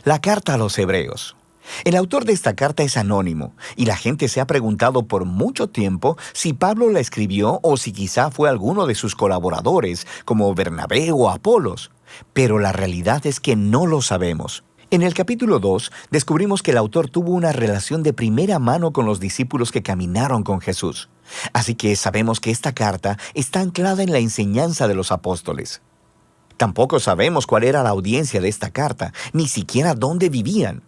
La carta a los Hebreos. El autor de esta carta es anónimo, y la gente se ha preguntado por mucho tiempo si Pablo la escribió o si quizá fue alguno de sus colaboradores, como Bernabé o Apolos. Pero la realidad es que no lo sabemos. En el capítulo 2 descubrimos que el autor tuvo una relación de primera mano con los discípulos que caminaron con Jesús. Así que sabemos que esta carta está anclada en la enseñanza de los apóstoles. Tampoco sabemos cuál era la audiencia de esta carta, ni siquiera dónde vivían.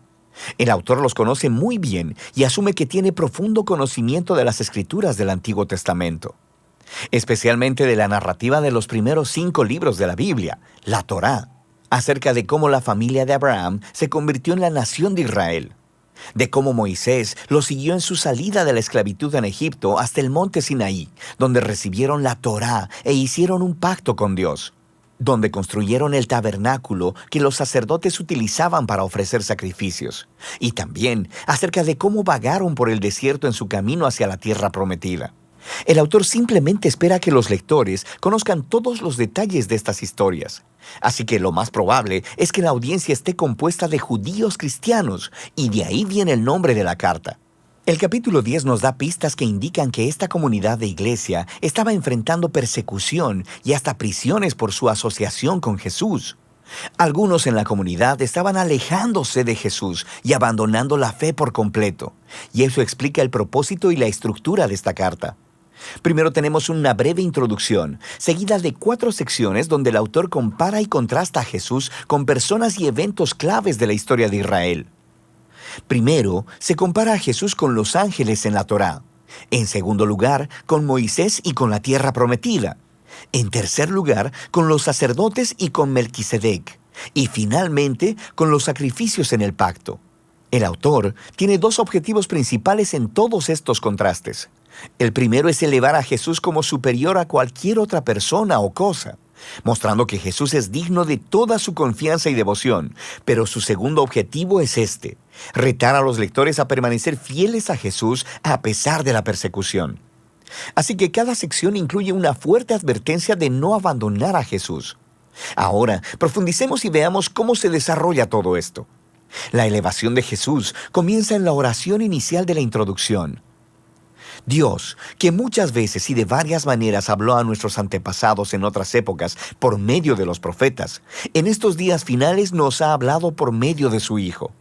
El autor los conoce muy bien y asume que tiene profundo conocimiento de las escrituras del Antiguo Testamento, especialmente de la narrativa de los primeros 5 libros de la Biblia, la Torá, acerca de cómo la familia de Abraham se convirtió en la nación de Israel, de cómo Moisés lo siguió en su salida de la esclavitud en Egipto hasta el monte Sinaí, donde recibieron la Torá e hicieron un pacto con Dios, donde construyeron el tabernáculo que los sacerdotes utilizaban para ofrecer sacrificios, y también acerca de cómo vagaron por el desierto en su camino hacia la tierra prometida. El autor simplemente espera que los lectores conozcan todos los detalles de estas historias. Así que lo más probable es que la audiencia esté compuesta de judíos cristianos, y de ahí viene el nombre de la carta. El capítulo 10 nos da pistas que indican que esta comunidad de iglesia estaba enfrentando persecución y hasta prisiones por su asociación con Jesús. Algunos en la comunidad estaban alejándose de Jesús y abandonando la fe por completo, y eso explica el propósito y la estructura de esta carta. Primero tenemos una breve introducción, seguida de 4 secciones donde el autor compara y contrasta a Jesús con personas y eventos claves de la historia de Israel. Primero, se compara a Jesús con los ángeles en la Torá. En segundo lugar, con Moisés y con la tierra prometida. En tercer lugar, con los sacerdotes y con Melquisedec. Y finalmente, con los sacrificios en el pacto. El autor tiene 2 objetivos principales en todos estos contrastes. El primero es elevar a Jesús como superior a cualquier otra persona o cosa, mostrando que Jesús es digno de toda su confianza y devoción. Pero su segundo objetivo es retar a los lectores a permanecer fieles a Jesús a pesar de la persecución. Así que cada sección incluye una fuerte advertencia de no abandonar a Jesús. Ahora, profundicemos y veamos cómo se desarrolla todo esto. La elevación de Jesús comienza en la oración inicial de la introducción. Dios, que muchas veces y de varias maneras habló a nuestros antepasados en otras épocas por medio de los profetas, en estos días finales nos ha hablado por medio de su Hijo.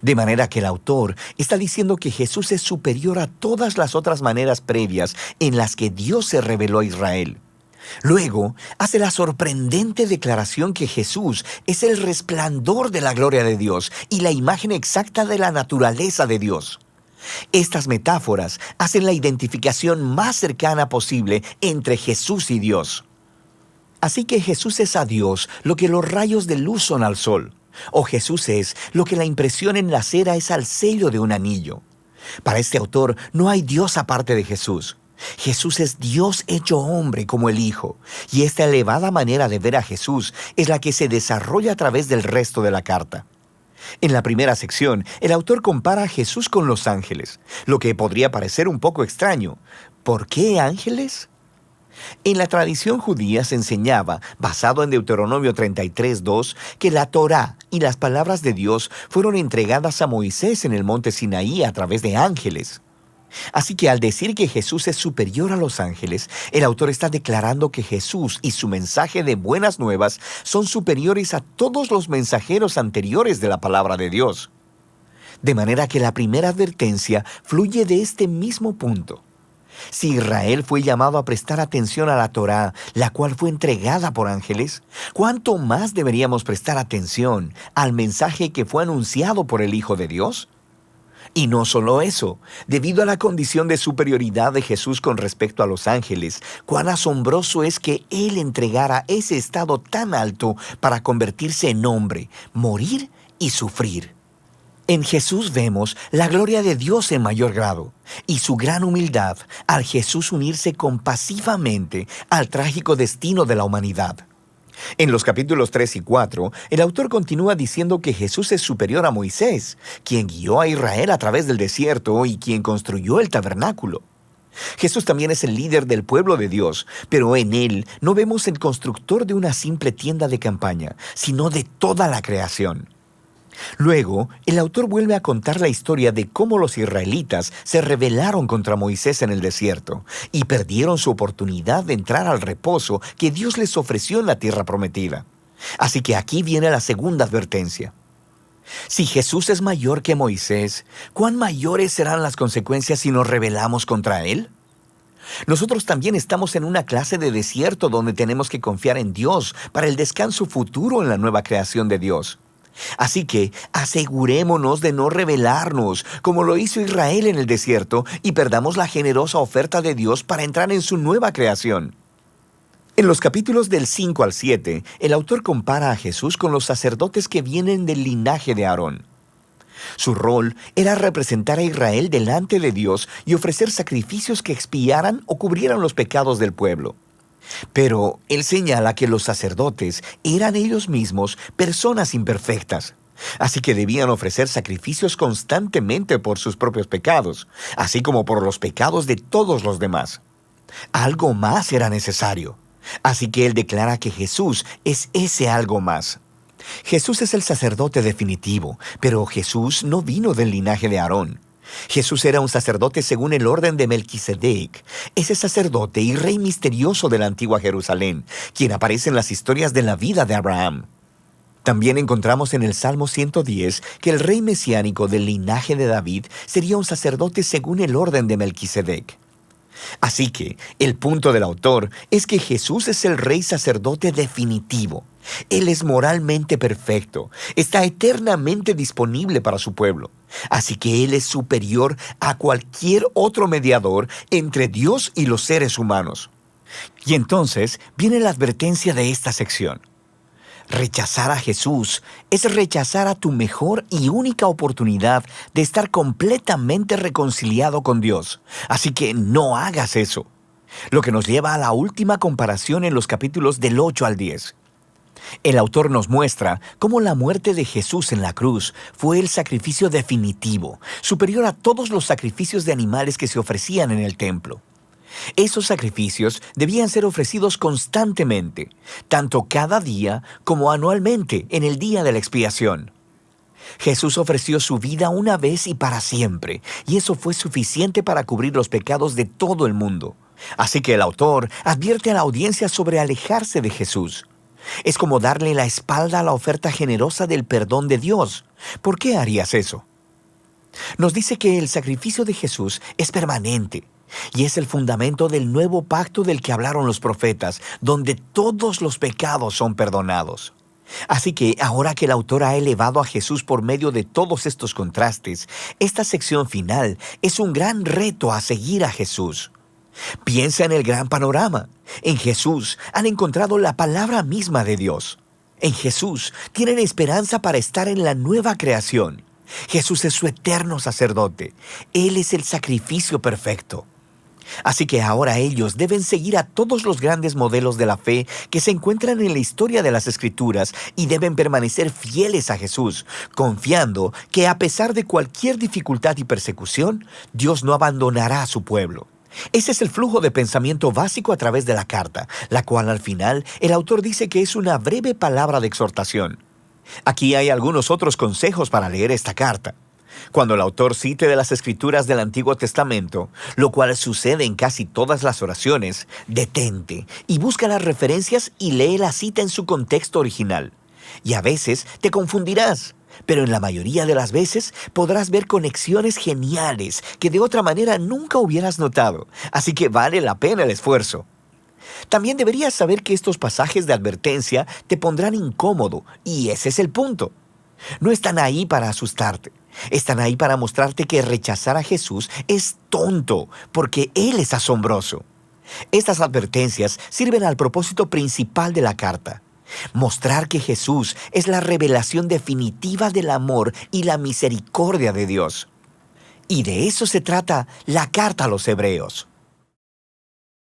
De manera que el autor está diciendo que Jesús es superior a todas las otras maneras previas en las que Dios se reveló a Israel. Luego, hace la sorprendente declaración que Jesús es el resplandor de la gloria de Dios y la imagen exacta de la naturaleza de Dios. Estas metáforas hacen la identificación más cercana posible entre Jesús y Dios. Así que Jesús es a Dios lo que los rayos de luz son al sol, o Jesús es lo que la impresión en la cera es al sello de un anillo. Para este autor no hay Dios aparte de Jesús. Jesús es Dios hecho hombre como el Hijo, y esta elevada manera de ver a Jesús es la que se desarrolla a través del resto de la carta. En la primera sección, el autor compara a Jesús con los ángeles, lo que podría parecer un poco extraño. ¿Por qué ángeles? En la tradición judía se enseñaba, basado en Deuteronomio 33:2, que la Torá y las palabras de Dios fueron entregadas a Moisés en el monte Sinaí a través de ángeles. Así que al decir que Jesús es superior a los ángeles, el autor está declarando que Jesús y su mensaje de buenas nuevas son superiores a todos los mensajeros anteriores de la palabra de Dios. De manera que la primera advertencia fluye de este mismo punto. Si Israel fue llamado a prestar atención a la Torá, la cual fue entregada por ángeles, ¿cuánto más deberíamos prestar atención al mensaje que fue anunciado por el Hijo de Dios? Y no solo eso, debido a la condición de superioridad de Jesús con respecto a los ángeles, cuán asombroso es que Él entregara ese estado tan alto para convertirse en hombre, morir y sufrir. En Jesús vemos la gloria de Dios en mayor grado y su gran humildad al Jesús unirse compasivamente al trágico destino de la humanidad. En los capítulos 3 y 4, el autor continúa diciendo que Jesús es superior a Moisés, quien guió a Israel a través del desierto y quien construyó el tabernáculo. Jesús también es el líder del pueblo de Dios, pero en él no vemos el constructor de una simple tienda de campaña, sino de toda la creación. Luego, el autor vuelve a contar la historia de cómo los israelitas se rebelaron contra Moisés en el desierto y perdieron su oportunidad de entrar al reposo que Dios les ofreció en la tierra prometida. Así que aquí viene la segunda advertencia. Si Jesús es mayor que Moisés, ¿cuán mayores serán las consecuencias si nos rebelamos contra Él? Nosotros también estamos en una clase de desierto donde tenemos que confiar en Dios para el descanso futuro en la nueva creación de Dios. Así que asegurémonos de no rebelarnos, como lo hizo Israel en el desierto, y perdamos la generosa oferta de Dios para entrar en su nueva creación. En los capítulos del 5 al 7, el autor compara a Jesús con los sacerdotes que vienen del linaje de Aarón. Su rol era representar a Israel delante de Dios y ofrecer sacrificios que expiaran o cubrieran los pecados del pueblo. Pero él señala que los sacerdotes eran ellos mismos personas imperfectas, así que debían ofrecer sacrificios constantemente por sus propios pecados, así como por los pecados de todos los demás. Algo más era necesario, así que él declara que Jesús es ese algo más. Jesús es el sacerdote definitivo, pero Jesús no vino del linaje de Aarón. Jesús era un sacerdote según el orden de Melquisedec, ese sacerdote y rey misterioso de la antigua Jerusalén, quien aparece en las historias de la vida de Abraham. También encontramos en el Salmo 110 que el rey mesiánico del linaje de David sería un sacerdote según el orden de Melquisedec. Así que el punto del autor es que Jesús es el rey sacerdote definitivo. Él es moralmente perfecto, está eternamente disponible para su pueblo. Así que Él es superior a cualquier otro mediador entre Dios y los seres humanos. Y entonces viene la advertencia de esta sección. Rechazar a Jesús es rechazar a tu mejor y única oportunidad de estar completamente reconciliado con Dios. Así que no hagas eso. Lo que nos lleva a la última comparación en los capítulos del 8 al 10. El autor nos muestra cómo la muerte de Jesús en la cruz fue el sacrificio definitivo, superior a todos los sacrificios de animales que se ofrecían en el templo. Esos sacrificios debían ser ofrecidos constantemente, tanto cada día como anualmente en el día de la expiación. Jesús ofreció su vida una vez y para siempre, y eso fue suficiente para cubrir los pecados de todo el mundo. Así que el autor advierte a la audiencia sobre alejarse de Jesús. Es como darle la espalda a la oferta generosa del perdón de Dios. ¿Por qué harías eso? Nos dice que el sacrificio de Jesús es permanente y es el fundamento del nuevo pacto del que hablaron los profetas, donde todos los pecados son perdonados. Así que ahora que el autor ha elevado a Jesús por medio de todos estos contrastes, esta sección final es un gran reto a seguir a Jesús. Piensa en el gran panorama. En Jesús han encontrado la palabra misma de Dios. En Jesús tienen esperanza para estar en la nueva creación. Jesús es su eterno sacerdote. Él es el sacrificio perfecto. Así que ahora ellos deben seguir a todos los grandes modelos de la fe que se encuentran en la historia de las Escrituras y deben permanecer fieles a Jesús, confiando que a pesar de cualquier dificultad y persecución, Dios no abandonará a su pueblo. Ese es el flujo de pensamiento básico a través de la carta, la cual al final el autor dice que es una breve palabra de exhortación. Aquí hay algunos otros consejos para leer esta carta. Cuando el autor cite de las Escrituras del Antiguo Testamento, lo cual sucede en casi todas las oraciones, detente y busca las referencias y lee la cita en su contexto original. Y a veces te confundirás, pero en la mayoría de las veces podrás ver conexiones geniales que de otra manera nunca hubieras notado, así que vale la pena el esfuerzo. También deberías saber que estos pasajes de advertencia te pondrán incómodo, y ese es el punto. No están ahí para asustarte, están ahí para mostrarte que rechazar a Jesús es tonto, porque Él es asombroso. Estas advertencias sirven al propósito principal de la carta: mostrar que Jesús es la revelación definitiva del amor y la misericordia de Dios. Y de eso se trata la carta a los Hebreos.